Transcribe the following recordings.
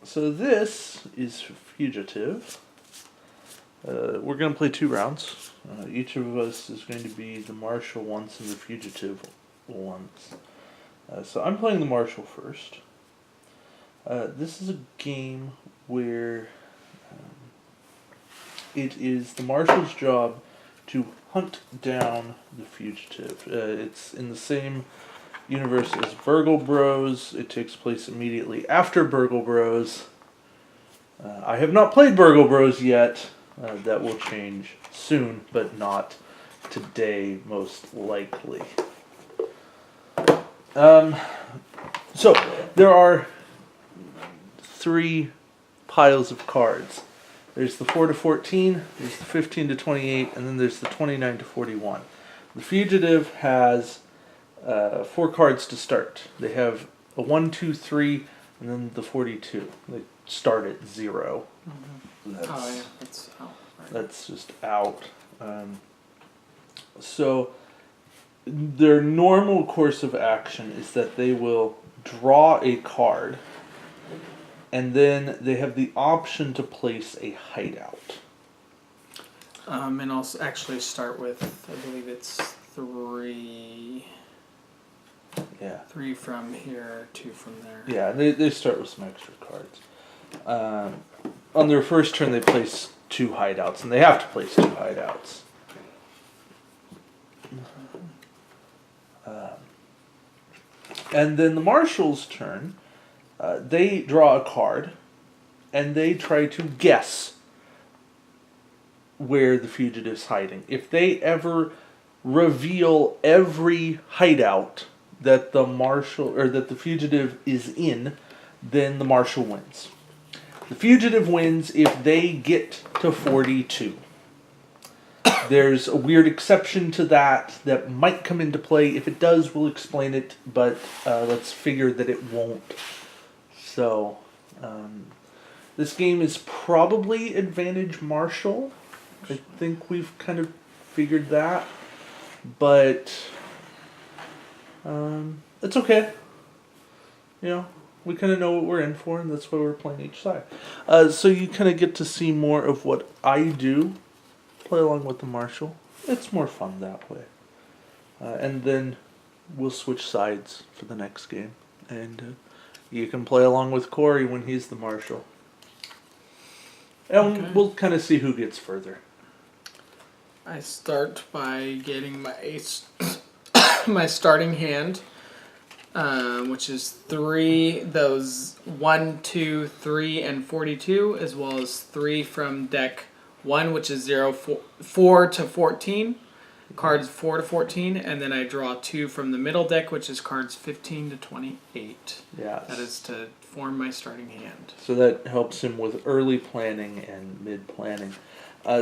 So this is Fugitive. We're going to play 2 rounds. Each of us is going to be the Marshal once and the Fugitive once. So I'm playing the Marshal first. This is a game where it is the Marshal's job to hunt down the Fugitive. It's in the same universe as Burgle Bros. It takes place immediately after Burgle Bros. I have not played Burgle Bros yet. That will change soon, but not today, most likely. So, there are 3 piles of cards. There's the 4 to 14, there's the 15 to 28, and then there's the 29 to 41. The Fugitive has 4 cards to start. They have a 1, 2, 3, and then the 42. They start at 0. Mm-hmm. That's out. Right. That's just out. So their normal course of action is that they will draw a card, and then they have the option to place a hideout. And I'll actually start with, I believe it's 3. Yeah. 3 from here, 2 from there. Yeah, they start with some extra cards. On their first turn, they place 2 hideouts, and they have to place 2 hideouts. And then the Marshal's turn, they draw a card, and they try to guess where the Fugitive's hiding. If they ever reveal every hideout that the Marshal or that the Fugitive is in, then the Marshal wins. The Fugitive wins if they get to 42. There's a weird exception to that might come into play. If it does, we'll explain it, but let's figure that it won't. So, this game is probably advantage Marshal. I think we've kind of figured that. But it's okay. You know, we kind of know what we're in for, and that's why we're playing each side. So you kind of get to see more of what I do. Play along with the Marshal. It's more fun that way. And then we'll switch sides for the next game. And you can play along with Cory when he's the Marshal. And Okay. we'll kind of see who gets further. I start by getting my my starting hand, which is 3, those 1, 2, 3, and 42, as well as 3 from deck 1, which is 4 to 14, cards 4 to 14, and then I draw 2 from the middle deck, which is cards 15 to 28. Yeah. That is to form my starting hand. So that helps him with early planning and mid planning.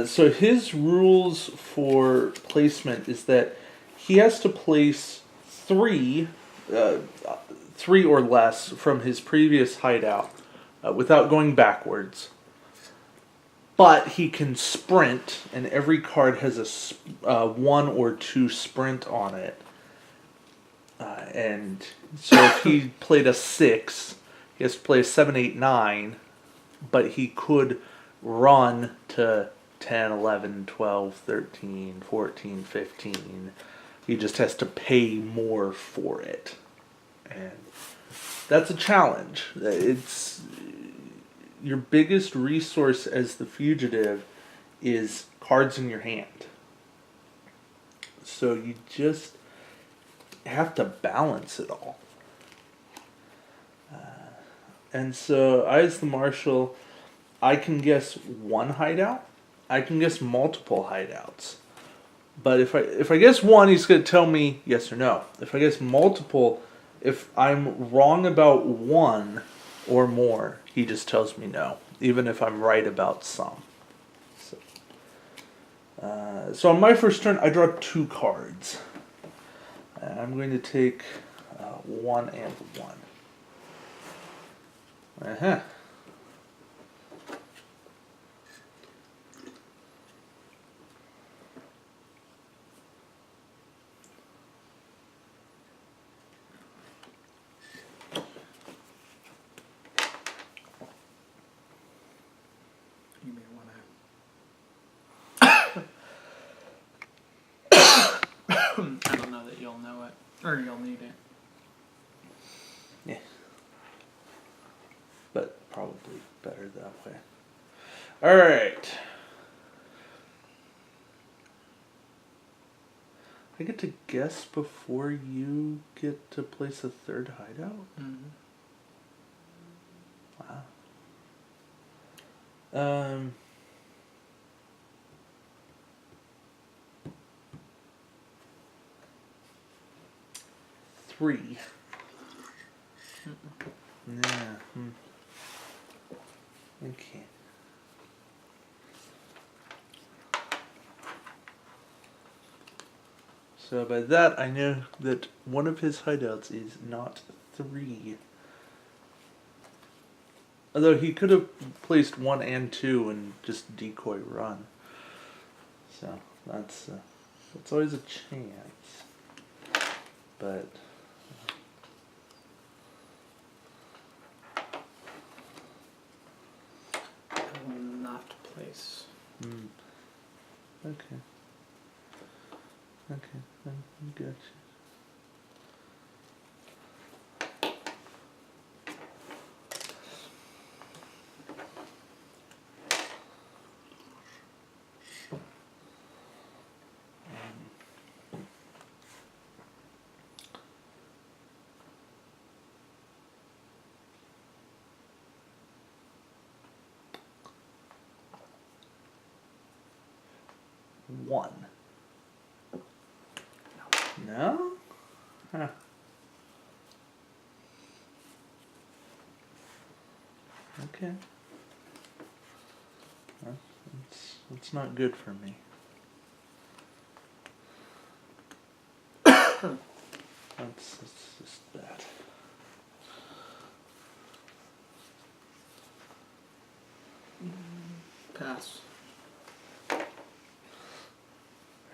So his rules for placement is that he has to place 3 or less from his previous hideout without going backwards. But he can sprint, and every card has a 1 or 2 sprint on it. And so if he played a 6, he has to play a 7, 8, 9, but he could run to 10, 11, 12, 13, 14, 15. He just has to pay more for it. And that's a challenge. It's your biggest resource as the Fugitive is cards in your hand. So you just have to balance it all. And so I, as the Marshal, I can guess 1 hideout. I can guess multiple hideouts. But if I guess 1, he's going to tell me yes or no. If I guess multiple, if I'm wrong about 1 or more, he just tells me no, even if I'm right about some. So on my first turn, I draw 2 cards. I'm going to take 1 and 1. Uh-huh. I don't know that you'll know it. Or you'll need it. Yeah. But probably better that way. Alright. I get to guess before you get to place a third hideout? Mm-hmm. Wow. 3. Yeah. Okay. So by that I know that one of his hideouts is not 3. Although he could have placed 1 and 2 and just decoy run. So that's always a chance. But I will not place. Okay. Okay, I got you. One. No? Huh. Okay. That's not good for me. That's just that. Pass.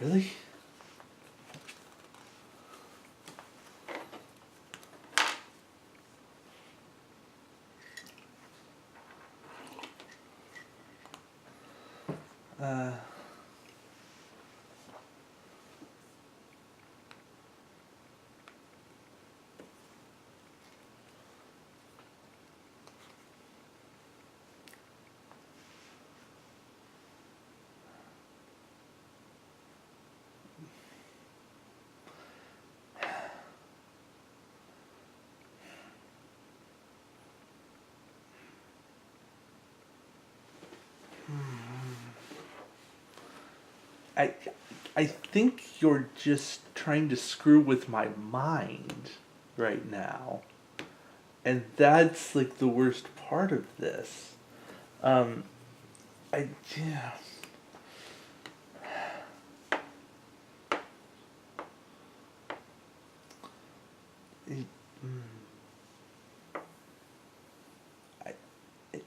Really? Uh... I I think you're just trying to screw with my mind right now. And that's like the worst part of this. Yeah. It, I, it,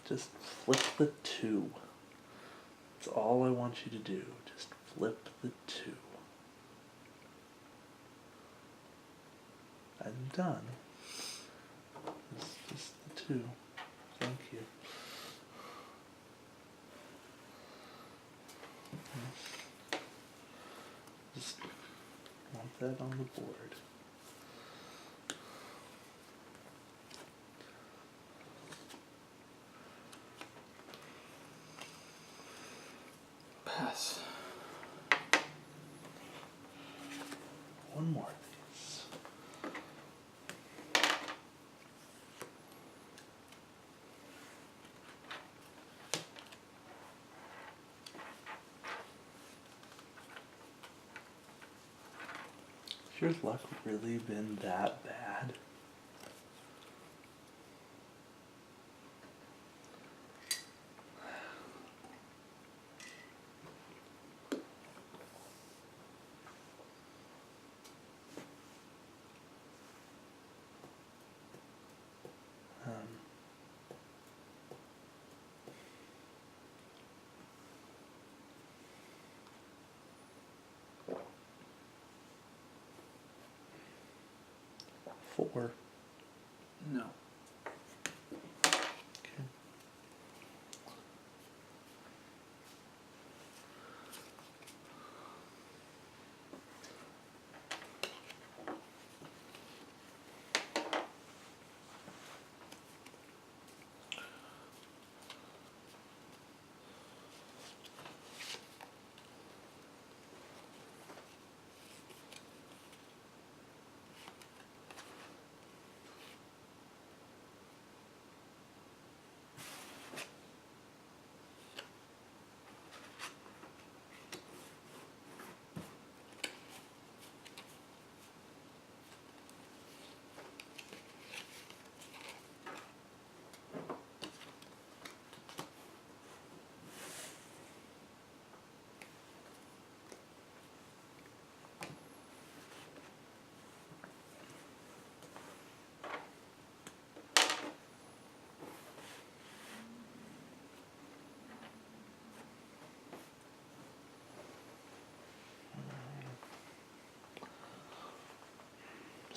just flip the 2. That's all I want you to do. Just flip the 2. I'm done. It's just the 2. Thank you. Just want that on the board. Pass. One more of these. Has your luck really been that bad? Four. No.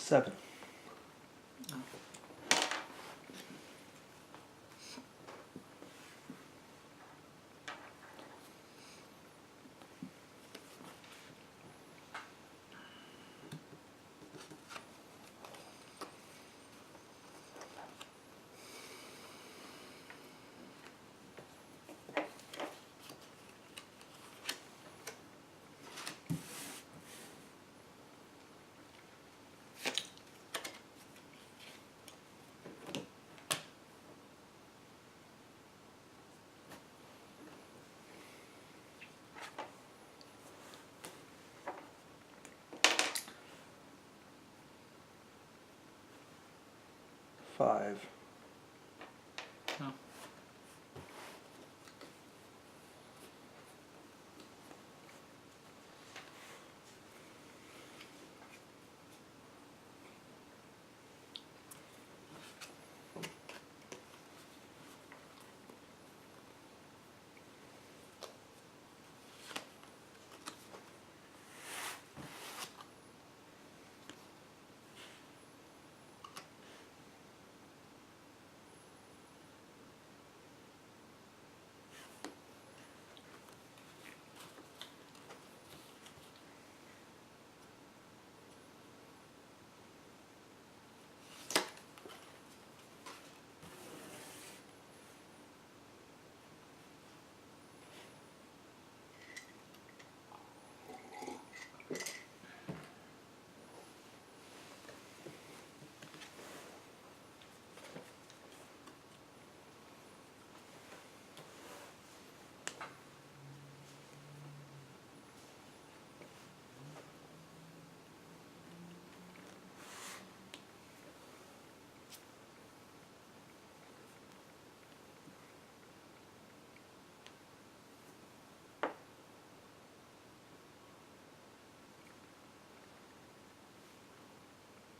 7. Five. Oh.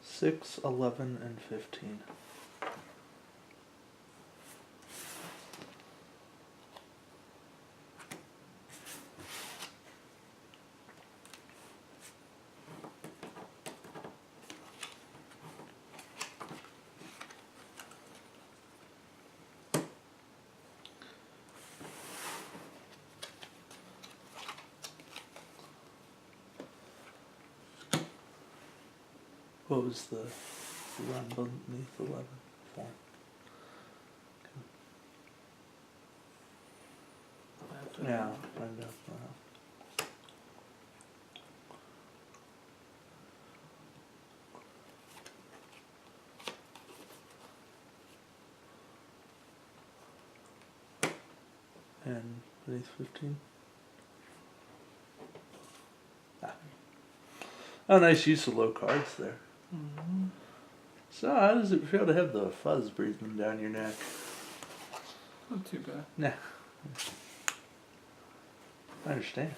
Six, 11, and 15. What was the run beneath 11? 4. Yeah, I know. And beneath 15? Ah. Oh, nice use of low cards there. Mm-hmm. So, how does it feel to have the fuzz breathing down your neck? Not too bad. Nah. I understand.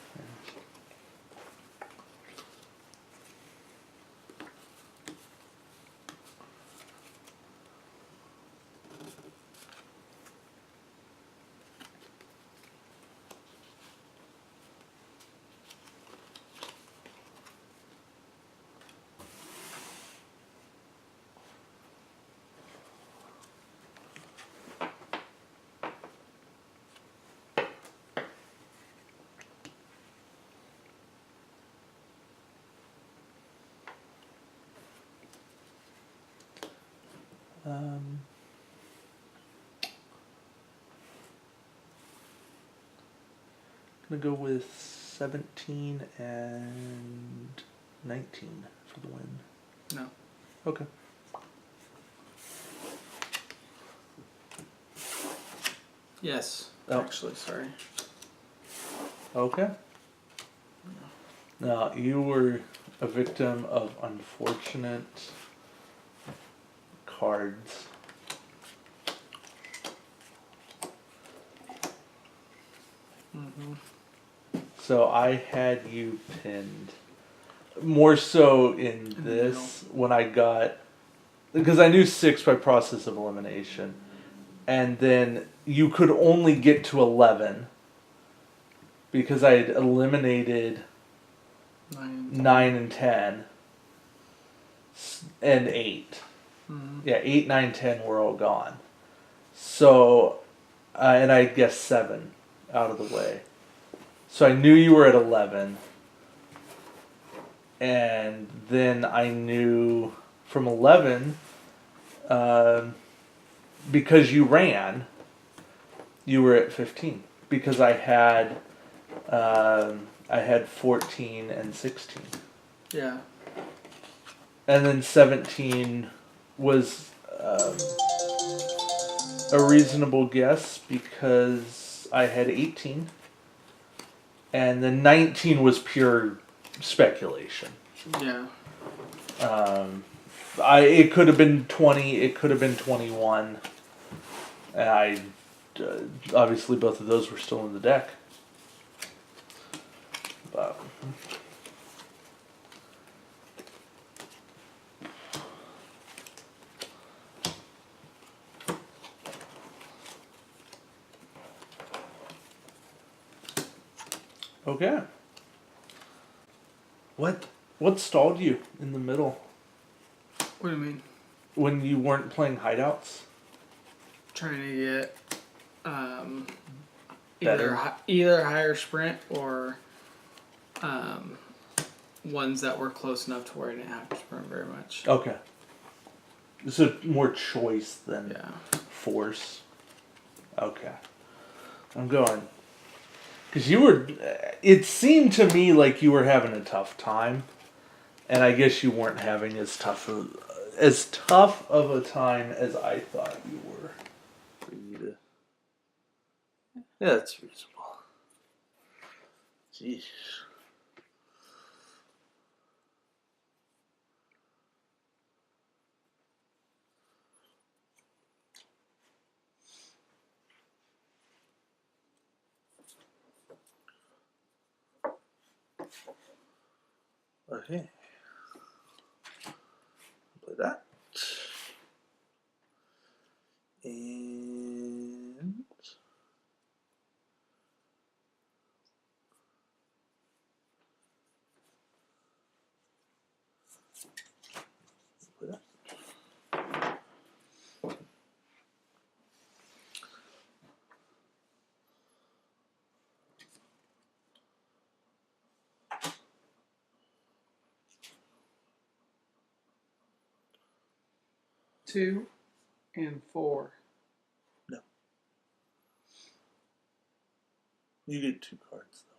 I'm gonna go with 17 and 19 for the win. No. Okay. Yes. Oh. Actually, sorry. Okay. Now, you were a victim of unfortunate cards. Mm-hmm. So I had you pinned. More so in this, when I got... Because I knew 6 by process of elimination. And then you could only get to 11. Because I had eliminated 9 and 10. and 8. Yeah, 8, 9, 10 were all gone. So, and I guess 7 out of the way. So I knew you were at 11. And then I knew from 11, because you ran, you were at 15. Because I had 14 and 16. Yeah. And then 17 was a reasonable guess because I had 18. And then 19 was pure speculation. Yeah. It could have been 20, it could have been 21. Obviously both of those were still in the deck. But okay. What stalled you in the middle What do you mean? when you weren't playing hideouts? Trying to get Better. either higher sprint or ones that were close enough to where I didn't have to sprint very much. Okay. So more choice than force. Okay. I'm going. Because it seemed to me like you were having a tough time. And I guess you weren't having as tough of a time as I thought you were. For you to... Yeah, that's reasonable. Jeez. Okay. Play that. And play that. Two and 4. No. You get 2 cards though.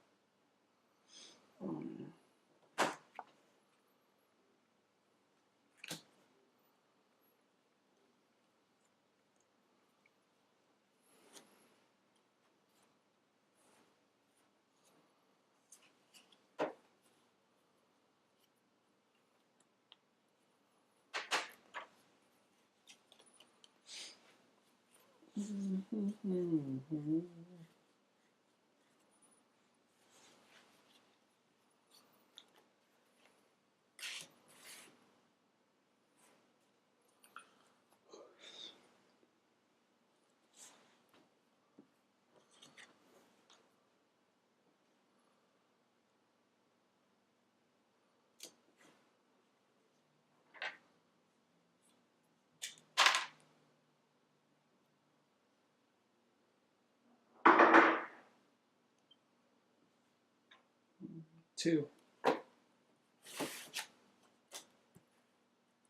2.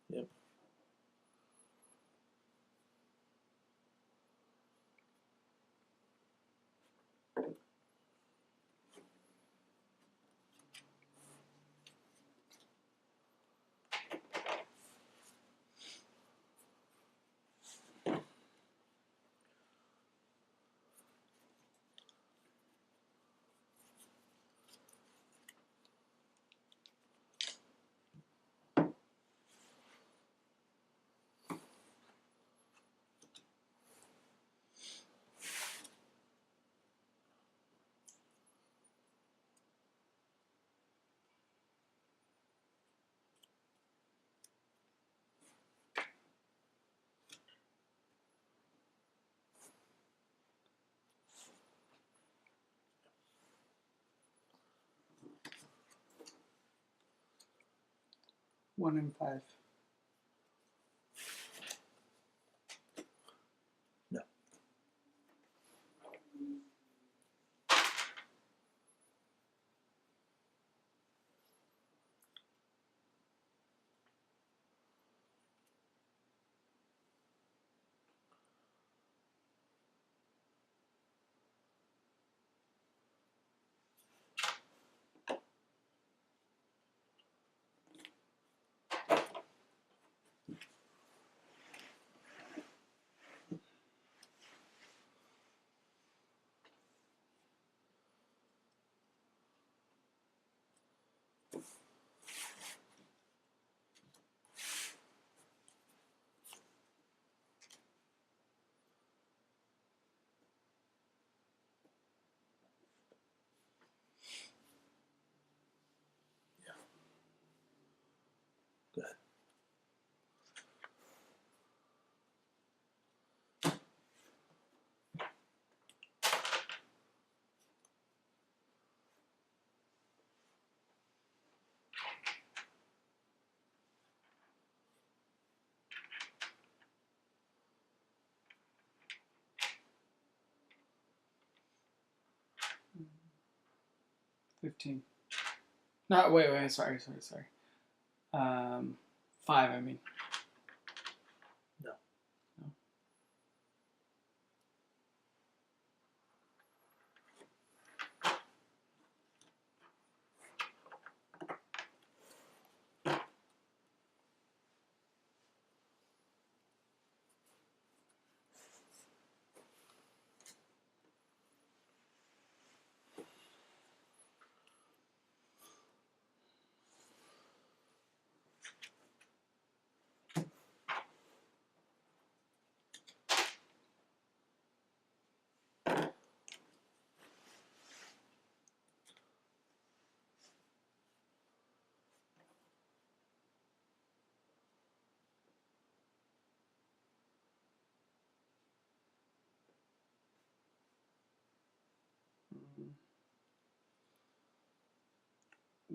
Yep. One and 5. Go ahead. $15. No, wait. Sorry. 5. I mean. No. No. Mm.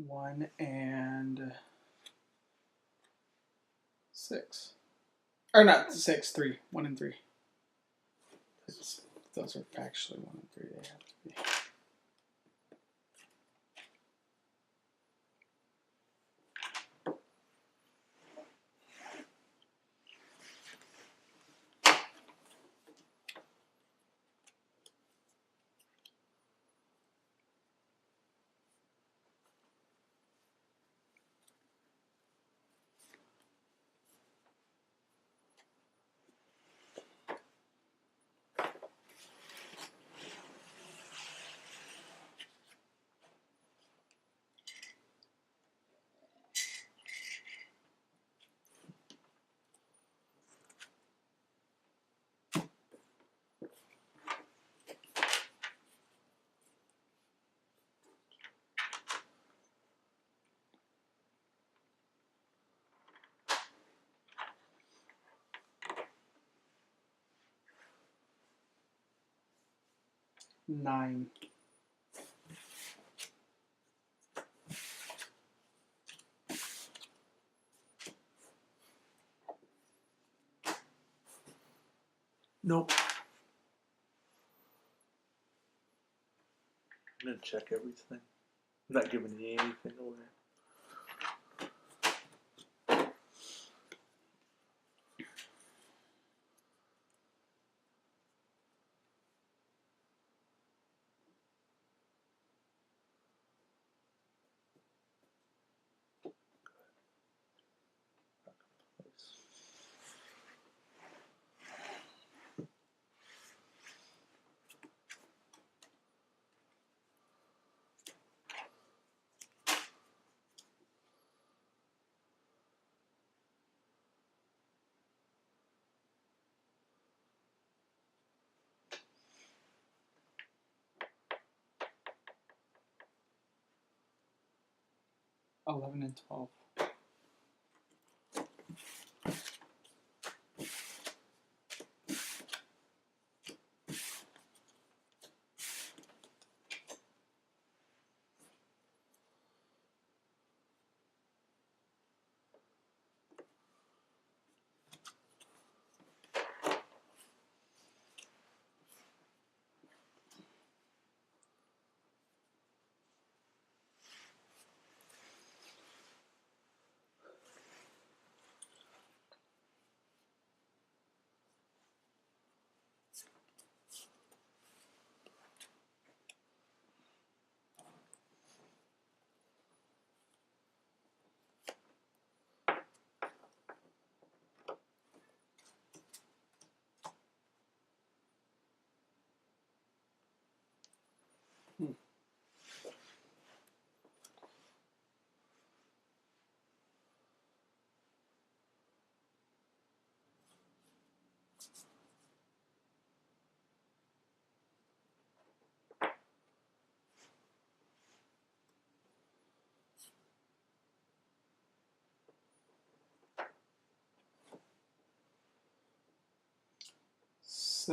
1 and 6. Or not 6, 3. 1 and 3. Those are actually 1 and 3. They have to be. Nine. Nope. I'm gonna check everything. I'm not giving you anything away. $11 and $12.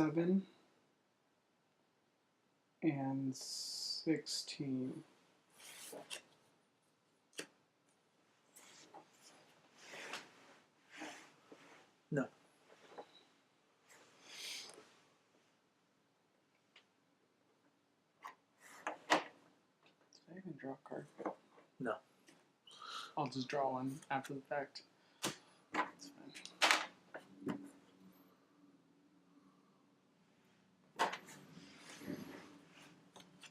7 and 16. No. Did I even draw a card? No. I'll just draw one after the fact. That's fine.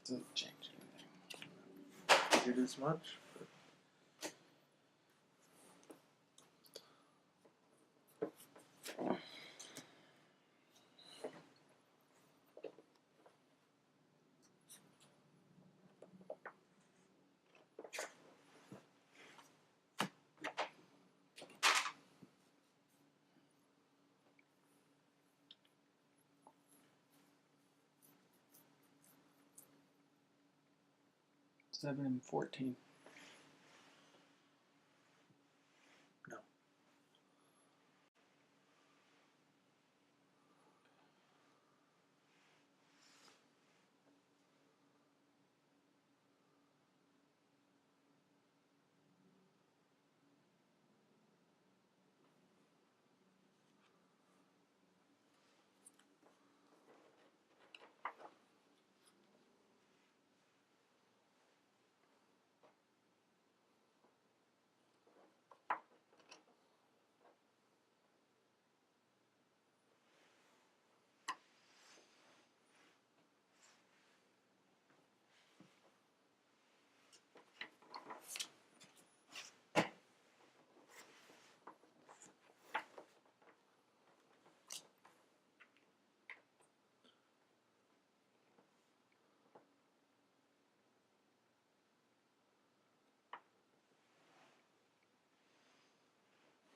Doesn't change anything. Figured as much. Seven and 14. No.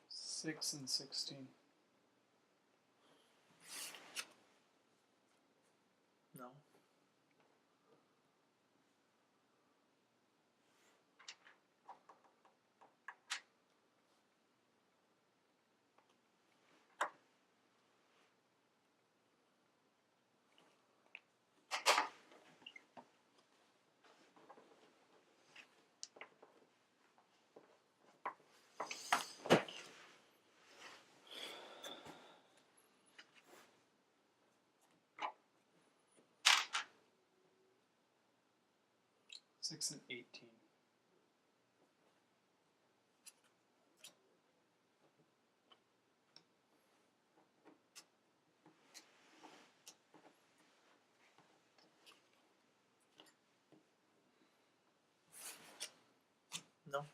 Six and 16. No. Six and 18. No.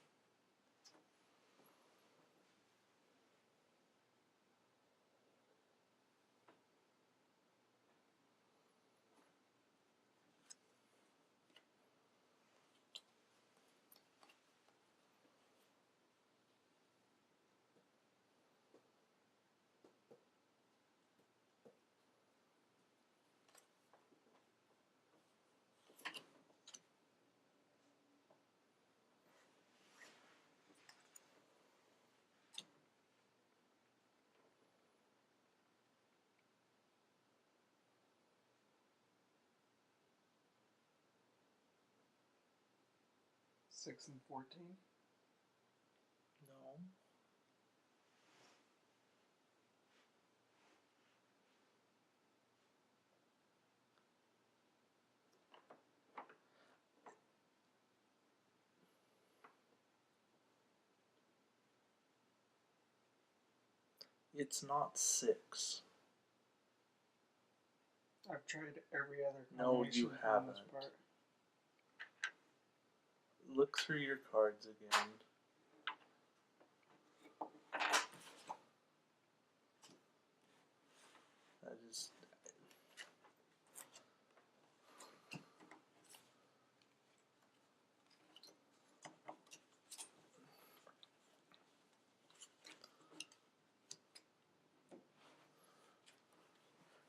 Six and 14. No. It's not 6. I've tried every other No, combination you on this haven't. part. Look through your cards again. I just.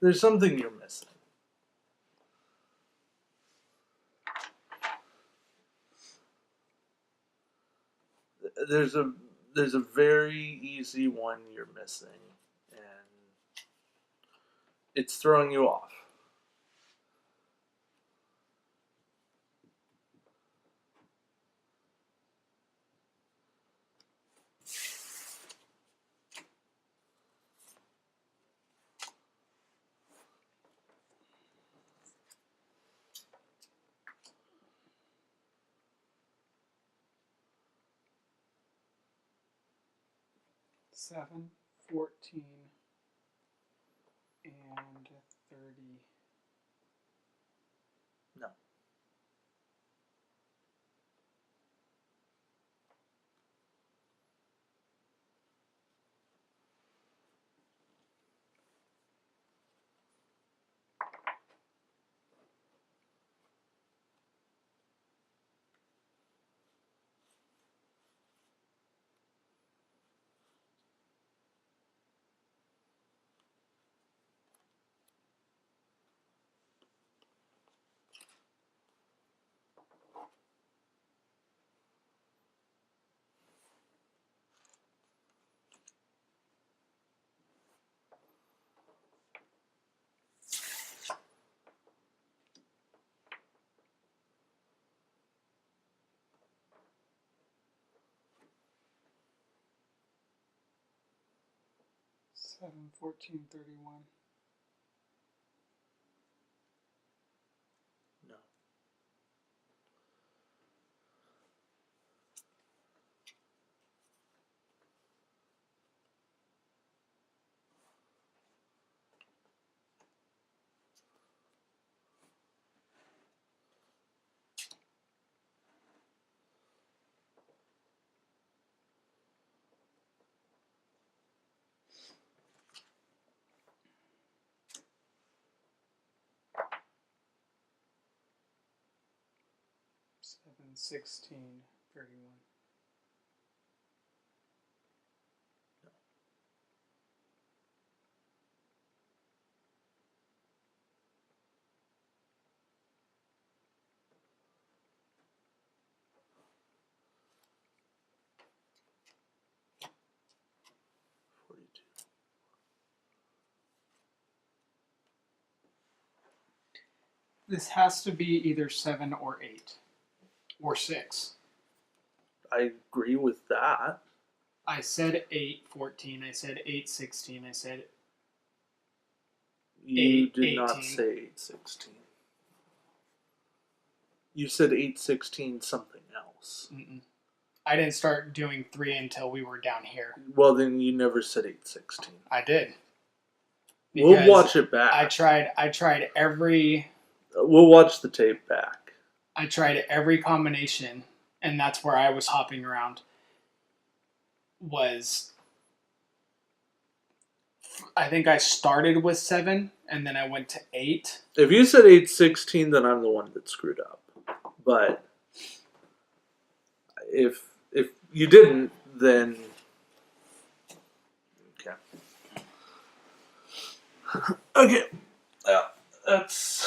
There's something you're missing. There's a very easy one you're missing, and It's throwing you off. Seven, 14, and 30. No. Seven, 14, 31. No. Seven, 16, 31. This has to be either 7 or 8 or 6. I agree with that. I said 8, 14. I said 8, 16. I said You 8, did not 18. say 816. You said 816 something else. Mm-mm. I didn't start doing 3 until we were down here. Well, then you never said 816. I did. We'll watch it back. I tried every We'll watch the tape back. I tried every combination, and that's where I was hopping around. I think I started with 7, and then I went to 8. If you said 816, then I'm the one that screwed up. But if you didn't, then okay. Okay. Yeah, that's